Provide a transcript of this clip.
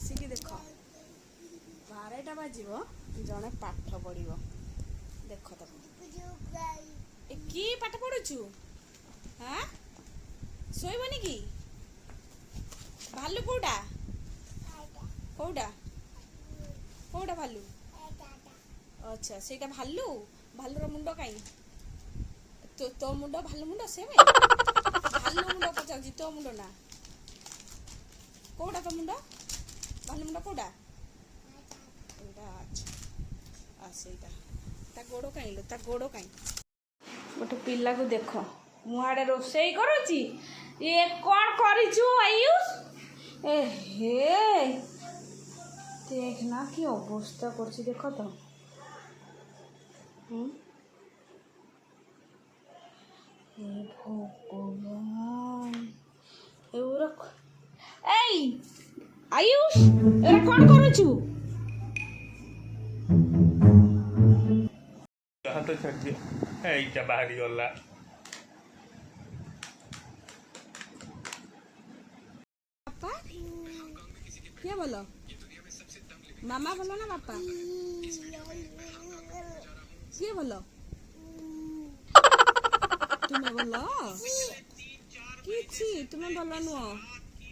ବସିକି ଦେଖ 12ଟା ବାଜିବ ଜଣେ ପାଠ ପଢ଼ିବ। ଦେଖ ତାକୁ ଏ କି ପାଠ ପଢୁଛୁ? ହଁ ଶୋଇବନି କି? ଭାଲୁ କୋଉଟା କୋଉଟା କୋଉଟା ଭାଲୁ? ଆଚ୍ଛା ସେଇଟା ଭାଲୁ। ଭାଲୁର ମୁଣ୍ଡ କାଇଁ? ତୋ ମୁଣ୍ଡ ଭାଲୁ ମୁଣ୍ଡ ସେବେ ଭାଲୁ ମୁଣ୍ଡ ପଚାରୁଛି ତୋ ମୁଣ୍ଡ ନା କୋଉଟା? ତୋ ମୁଣ୍ଡ ଭାଲୁ ମୁଣ୍ଡ କୋଉଟା? ଏଇଟା ଆଚ୍ଛା ସେଇଟା ତା ଗୋଡ଼ କାଇଁ ତା ଗୋଡ଼ କାଇଁ? ଗୋଟେ ପିଲାକୁ ଦେଖ ମୁଁ ଆଡ଼େ ରୋଷେଇ କରୁଛି ଇଏ କ'ଣ କରିଛୁ ଆୟୁଷ? ଏ ହେ देख ना कि अवस्था करछि देख तो भगवान आयुष एरा कौन करूछु? हाथ छाड़ी एटा बाहरी गला पापा क्या बोलो? मामा बोलो ना पापा किए बोलो? तुम्हें बोलो कि तुम्हें बोलो नुह